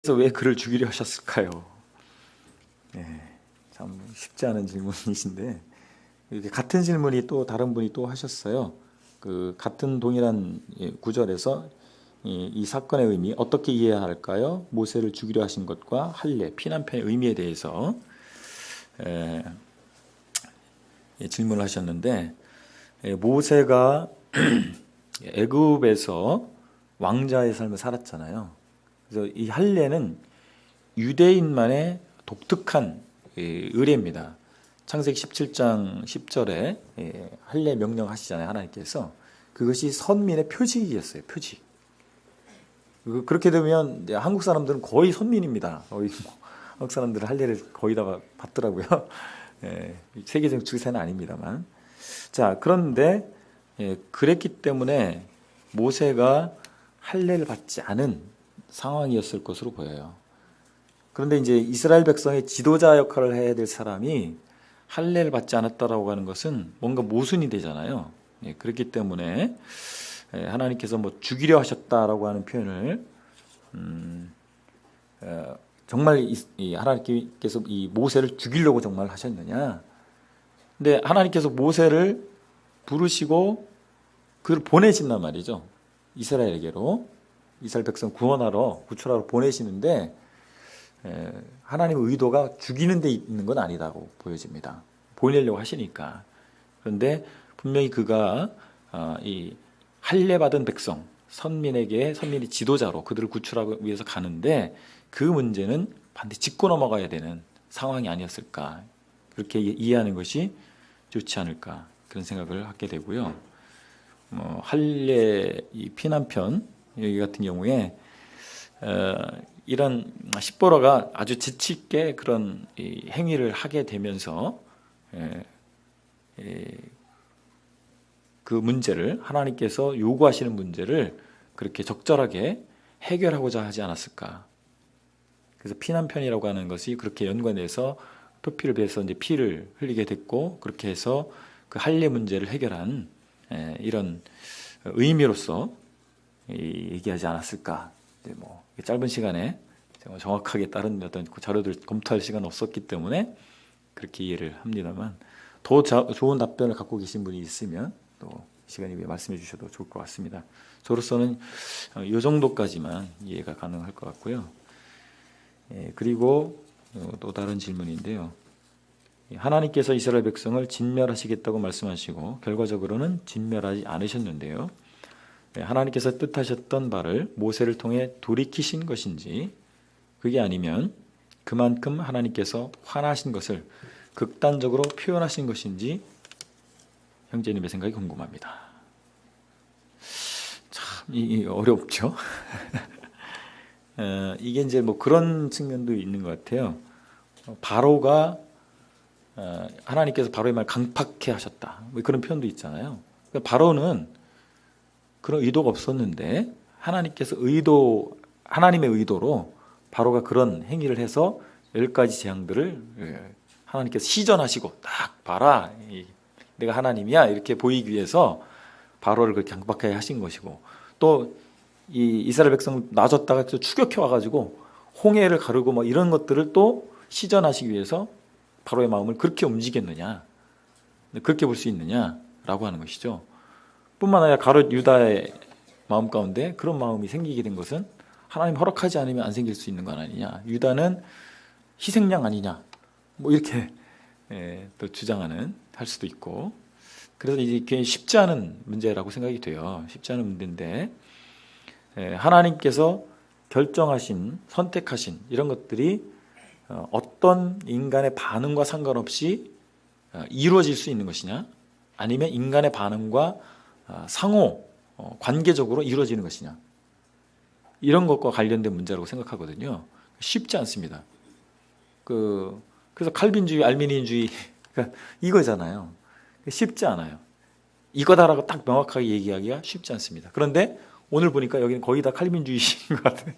그래서 왜 그를 죽이려 하셨을까요? 네, 참 쉽지 않은 질문이신데 이렇게 같은 질문이 또 다른 분이 또 하셨어요. 그 같은 동일한 구절에서 이 사건의 의미 어떻게 이해해야 할까요? 모세를 죽이려 하신 것과 할례 피난편의 의미에 대해서 질문을 하셨는데 모세가 애굽에서 왕자의 삶을 살았잖아요. 그래서 이 할례는 유대인만의 독특한 의례입니다. 창세기 17장 10절에 할례 명령하시잖아요. 하나님께서. 그것이 선민의 표직이었어요. 표직. 그렇게 되면 한국 사람들은 거의 선민입니다. 거의 한국 사람들은 할례를 거의 다 받더라고요. 세계적 추세는 아닙니다만. 자, 그런데 그랬기 때문에 모세가 할례를 받지 않은 상황이었을 것으로 보여요. 그런데 이제 이스라엘 백성의 지도자 역할을 해야 될 사람이 할례를 받지 않았다라고 하는 것은 뭔가 모순이 되잖아요. 그렇기 때문에 하나님께서 뭐 죽이려 하셨다라고 하는 표현을 정말 하나님께서 이 모세를 죽이려고 정말 하셨느냐? 근데 하나님께서 모세를 부르시고 그를 보내신단 말이죠. 이스라엘에게로 이스라엘 백성 구원하러 구출하러 보내시는데 하나님의 의도가 죽이는 데 있는 건 아니다고 보여집니다. 보내려고 하시니까. 그런데 분명히 그가 이 할례 받은 백성 선민에게 선민의 지도자로 그들을 구출하기 위해서 가는데 그 문제는 반드시 짚고 넘어가야 되는 상황이 아니었을까. 그렇게 이해하는 것이 좋지 않을까 그런 생각을 하게 되고요. 할례 이 피난편 여기 같은 경우에 이런 십보라가 아주 지치게 그런 행위를 하게 되면서 그 문제를 하나님께서 요구하시는 문제를 그렇게 적절하게 해결하고자 하지 않았을까. 그래서 피난편이라고 하는 것이 그렇게 연관돼서 표피를 베서 이제 피를 흘리게 됐고 그렇게 해서 그 할례 문제를 해결한 이런 의미로서 얘기하지 않았을까. 뭐 짧은 시간에 정확하게 다른 어떤 자료들 검토할 시간 없었기 때문에 그렇게 이해를 합니다만 더 좋은 답변을 갖고 계신 분이 있으면 또 시간이 말씀해 주셔도 좋을 것 같습니다. 저로서는 이 정도까지만 이해가 가능할 것 같고요. 그리고 또 다른 질문인데요. 하나님께서 이스라엘 백성을 진멸하시겠다고 말씀하시고 결과적으로는 진멸하지 않으셨는데요. 하나님께서 뜻하셨던 바를 모세를 통해 돌이키신 것인지 그게 아니면 그만큼 하나님께서 화나신 것을 극단적으로 표현하신 것인지 형제님의 생각이 궁금합니다. 참 어렵죠. 이게 이제 뭐 그런 측면도 있는 것 같아요. 바로가 하나님께서 바로의 말 강팍해 하셨다. 뭐 그런 표현도 있잖아요. 바로는 그런 의도가 없었는데 하나님의 의도로 바로가 그런 행위를 해서 10가지 재앙들을 하나님께서 시전하시고 딱 봐라 내가 하나님이야 이렇게 보이기 위해서 바로를 그렇게 강박하게 하신 것이고 또 이 이스라엘 백성을 놔줬다가 또 추격해 와가지고 홍해를 가르고 뭐 이런 것들을 또 시전하시기 위해서 바로의 마음을 그렇게 움직였느냐 그렇게 볼 수 있느냐라고 하는 것이죠. 뿐만 아니라 가룟 유다의 마음 가운데 그런 마음이 생기게 된 것은 하나님 허락하지 않으면 안 생길 수 있는 건 아니냐. 유다는 희생양 아니냐. 뭐 이렇게 또 주장하는 할 수도 있고. 그래서 이게 쉽지 않은 문제라고 생각이 돼요. 쉽지 않은 문제인데 하나님께서 결정하신 선택하신 이런 것들이 어떤 인간의 반응과 상관없이 이루어질 수 있는 것이냐 아니면 인간의 반응과 상호 관계적으로 이루어지는 것이냐 이런 것과 관련된 문제라고 생각하거든요. 쉽지 않습니다. 그래서 칼빈주의, 알미니인주의 이거잖아요. 쉽지 않아요. 이거다라고 딱 명확하게 얘기하기가 쉽지 않습니다. 그런데 오늘 보니까 여기는 거의 다 칼빈주의신 것 같아요.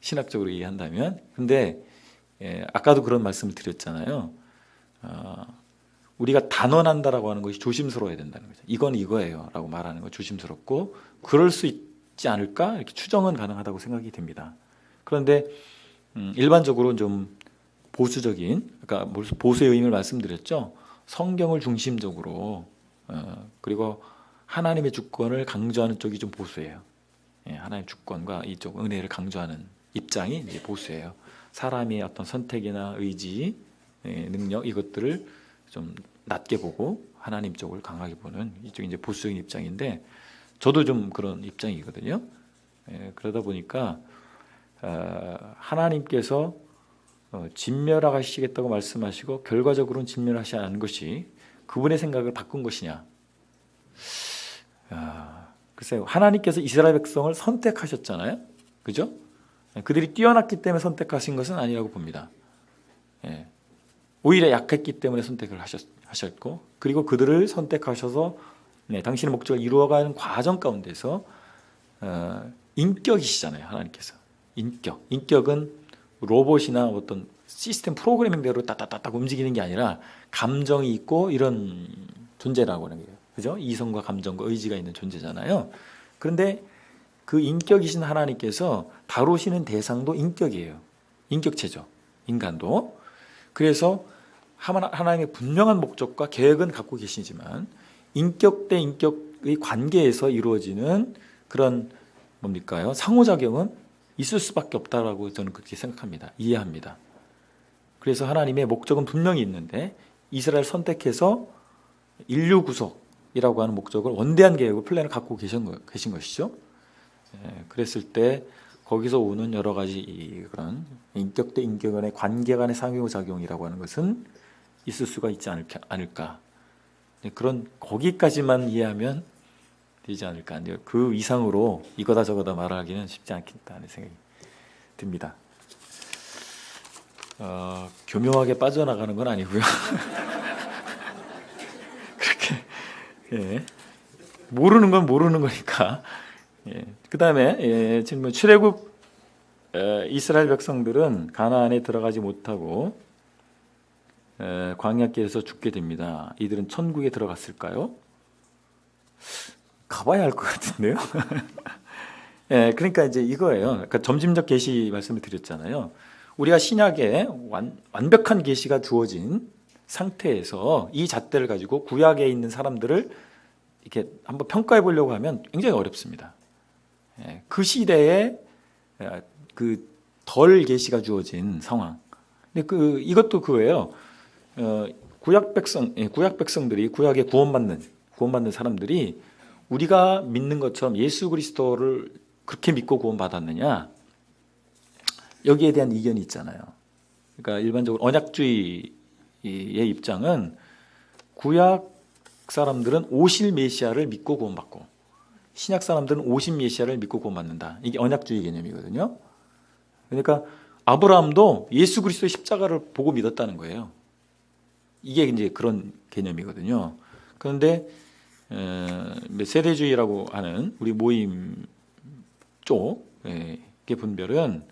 신학적으로 얘기한다면. 근데 아까도 그런 말씀을 드렸잖아요. 우리가 단언한다라고 하는 것이 조심스러워야 된다는 거죠. 이건 이거예요 라고 말하는 거 조심스럽고 그럴 수 있지 않을까 이렇게 추정은 가능하다고 생각이 됩니다. 그런데 일반적으로 좀 보수적인, 그러니까 보수의 의미를 말씀드렸죠. 성경을 중심적으로 그리고 하나님의 주권을 강조하는 쪽이 좀 보수예요. 예, 하나님의 주권과 이쪽 은혜를 강조하는 입장이 이제 보수예요. 사람의 어떤 선택이나 의지, 능력 이것들을 좀 낮게 보고 하나님 쪽을 강하게 보는 이쪽이 이제 보수적인 입장인데 저도 좀 그런 입장이거든요. 그러다 보니까 하나님께서 진멸하시겠다고 말씀하시고 결과적으로는 진멸하지 않은 것이 그분의 생각을 바꾼 것이냐. 글쎄요. 하나님께서 이스라엘 백성을 선택하셨잖아요. 그죠? 그들이 뛰어났기 때문에 선택하신 것은 아니라고 봅니다. 오히려 약했기 때문에 선택을 하셨고 그리고 그들을 선택하셔서 당신의 목적을 이루어가는 과정 가운데서 인격이시잖아요. 하나님께서. 인격은 로봇이나 어떤 시스템 프로그래밍대로 따따따딱 움직이는 게 아니라 감정이 있고 이런 존재라고 하는 거예요. 그죠? 이성과 감정과 의지가 있는 존재잖아요. 그런데 그 인격이신 하나님께서 다루시는 대상도 인격이에요. 인격체죠. 인간도. 그래서 하나님의 분명한 목적과 계획은 갖고 계시지만 인격 대 인격의 관계에서 이루어지는 그런 뭡니까요? 상호작용은 있을 수밖에 없다라고 저는 그렇게 생각합니다. 이해합니다. 그래서 하나님의 목적은 분명히 있는데 이스라엘 선택해서 인류 구속이라고 하는 목적을 원대한 계획을 플랜을 갖고 계신 것이죠. 그랬을 때 거기서 오는 여러 가지 그런 인격 대 인격 간의 관계 간의 상호작용이라고 하는 것은 있을 수가 있지 않을까. 그런 거기까지만 이해하면 되지 않을까. 그 이상으로 이거다 저거다 말하기는 쉽지 않겠다는 생각이 듭니다. 교묘하게 빠져나가는 건 아니고요. 그렇게 모르는 건 모르는 거니까. 그 다음에 질문. 출애굽 이스라엘 백성들은 가나안에 들어가지 못하고 광야길에서 죽게 됩니다. 이들은 천국에 들어갔을까요? 가봐야 할 것 같은데요. 그러니까 이제 이거예요. 그러니까 점진적 계시 말씀을 드렸잖아요. 우리가 신약에 완벽한 계시가 주어진 상태에서 이 잣대를 가지고 구약에 있는 사람들을 이렇게 한번 평가해 보려고 하면 굉장히 어렵습니다. 그 시대에 그 덜 계시가 주어진 상황. 근데 이것도 그거예요. 구약 백성들이 구약에 구원받는 사람들이 우리가 믿는 것처럼 예수 그리스도를 그렇게 믿고 구원받았느냐? 여기에 대한 이견이 있잖아요. 그러니까 일반적으로 언약주의의 입장은 구약 사람들은 오실 메시아를 믿고 구원받고 신약 사람들은 오신 메시아를 믿고 구원받는다. 이게 언약주의 개념이거든요. 그러니까 아브라함도 예수 그리스도의 십자가를 보고 믿었다는 거예요. 이게 이제 그런 개념이거든요. 그런데 세대주의라고 하는 우리 모임 쪽의 분별은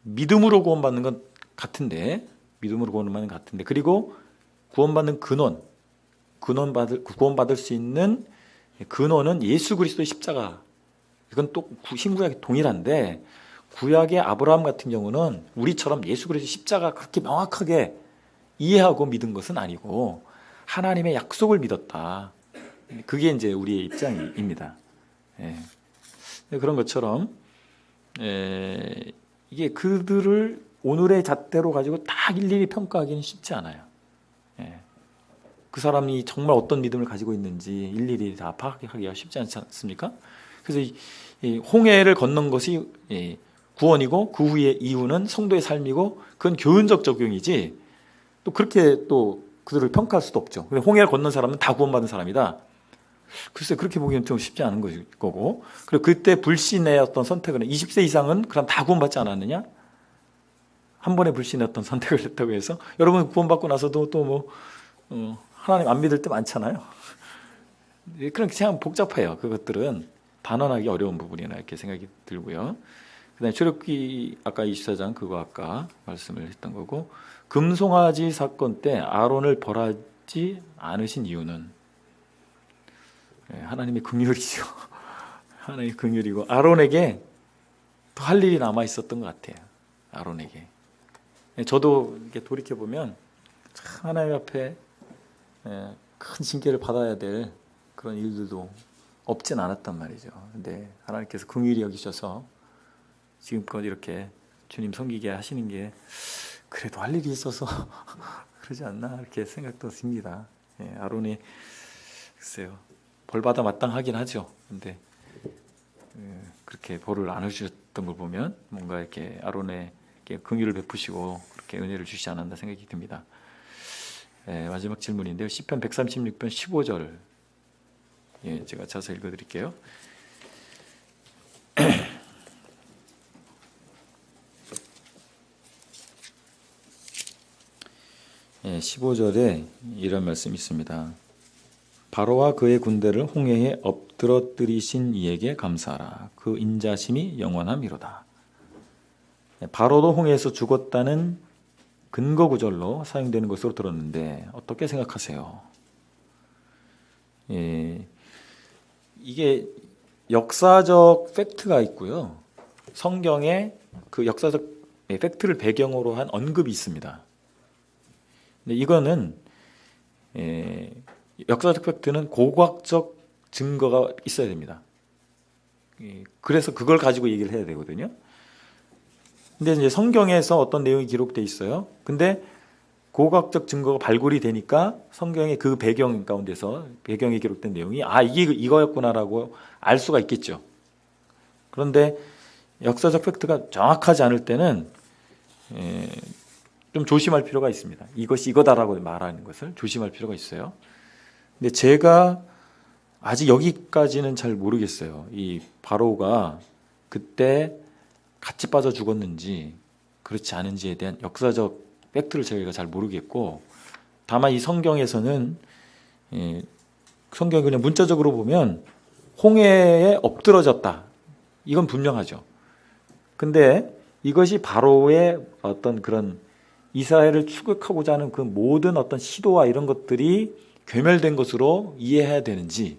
믿음으로 구원받는 건 같은데, 그리고 구원받는 구원받을 수 있는 근원은 예수 그리스도의 십자가. 이건 또 신구약이 동일한데 구약의 아브라함 같은 경우는 우리처럼 예수 그리스도의 십자가 그렇게 명확하게 이해하고 믿은 것은 아니고 하나님의 약속을 믿었다. 그게 이제 우리의 입장입니다. 그런 것처럼 이게 그들을 오늘의 잣대로 가지고 딱 일일이 평가하기는 쉽지 않아요. 그 사람이 정말 어떤 믿음을 가지고 있는지 일일이 다 파악하기가 쉽지 않지 않습니까? 그래서 이 홍해를 건넌 것이 구원이고 그 후에 이유는 성도의 삶이고 그건 교훈적 적용이지 또 그렇게 또 그들을 평가할 수도 없죠. 홍해를 건넌 사람은 다 구원받은 사람이다. 글쎄 그렇게 보기는 좀 쉽지 않은 거고 그리고 그때 불신의 어떤 선택을 20세 이상은 그럼 다 구원받지 않았느냐? 한 번에 불신의 어떤 선택을 했다고 해서 여러분 구원받고 나서도 또 하나님 안 믿을 때 많잖아요. 그런 참 복잡해요. 그것들은 단언하기 어려운 부분이나 이렇게 생각이 들고요. 그다음에 출애굽기 아까 24장 그거 아까 말씀을 했던 거고 금송아지 사건 때 아론을 벌하지 않으신 이유는 하나님의 긍휼이죠. 하나님의 긍휼이고 아론에게 더 할 일이 남아 있었던 것 같아요. 아론에게. 저도 이렇게 돌이켜 보면 참 하나님 앞에 큰 징계를 받아야 될 그런 일들도 없진 않았단 말이죠. 근데 하나님께서 긍휼히 여기셔서 지금껏 이렇게 주님 섬기게 하시는 게 그래도 할 일이 있어서 그러지 않나 이렇게 생각도 듭니다. 아론이 글쎄요 벌받아 마땅하긴 하죠. 근데 그렇게 벌을 안 주셨던 걸 보면 뭔가 이렇게 아론의 긍휼을 베푸시고 그렇게 은혜를 주시지 않았나 생각이 듭니다. 마지막 질문인데요. 시편 136편 15절 제가 자세히 읽어드릴게요. 15절에 이런 말씀이 있습니다. 바로와 그의 군대를 홍해에 엎드러뜨리신 이에게 감사하라. 그 인자심이 영원함이로다. 바로도 홍해에서 죽었다는 근거 구절로 사용되는 것으로 들었는데 어떻게 생각하세요? 이게 역사적 팩트가 있고요. 성경에 그 역사적 팩트를 배경으로 한 언급이 있습니다. 근데 이거는 역사적 팩트는 고고학적 증거가 있어야 됩니다. 그래서 그걸 가지고 얘기를 해야 되거든요. 근데 이제 성경에서 어떤 내용이 기록돼 있어요. 근데 고고학적 증거가 발굴이 되니까 성경의 그 배경 가운데서 배경에 기록된 내용이 이게 이거였구나라고 알 수가 있겠죠. 그런데 역사적 팩트가 정확하지 않을 때는 좀 조심할 필요가 있습니다. 이것이 이거다라고 말하는 것을 조심할 필요가 있어요. 근데 제가 아직 여기까지는 잘 모르겠어요. 이 바로가 그때 같이 빠져 죽었는지 그렇지 않은지에 대한 역사적 팩트를 저희가 잘 모르겠고, 다만 이 성경에서는 성경 그냥 문자적으로 보면 홍해에 엎드러졌다. 이건 분명하죠. 근데 이것이 바로의 어떤 그런 이스라엘을 추격하고자 하는 그 모든 어떤 시도와 이런 것들이 괴멸된 것으로 이해해야 되는지,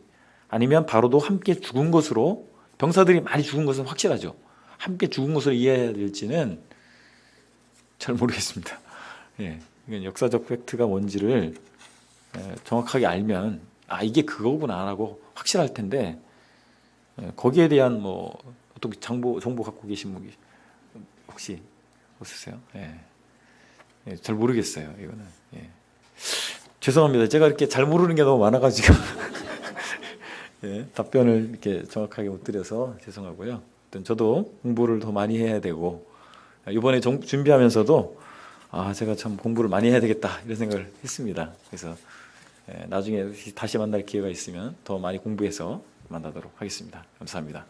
아니면 바로도 함께 죽은 것으로, 병사들이 많이 죽은 것은 확실하죠. 함께 죽은 것으로 이해해야 될지는 잘 모르겠습니다. 이건 역사적 팩트가 뭔지를 정확하게 알면 이게 그거구나라고 확실할 텐데, 거기에 대한 뭐 어떻게 정보 갖고 계신 분 혹시 없으세요? 잘 모르겠어요. 이거는 죄송합니다. 제가 이렇게 잘 모르는 게 너무 많아가지고 답변을 이렇게 정확하게 못 드려서 죄송하고요. 저도 공부를 더 많이 해야 되고, 이번에 준비하면서도 제가 참 공부를 많이 해야 되겠다 이런 생각을 했습니다. 그래서 나중에 다시 만날 기회가 있으면 더 많이 공부해서 만나도록 하겠습니다. 감사합니다.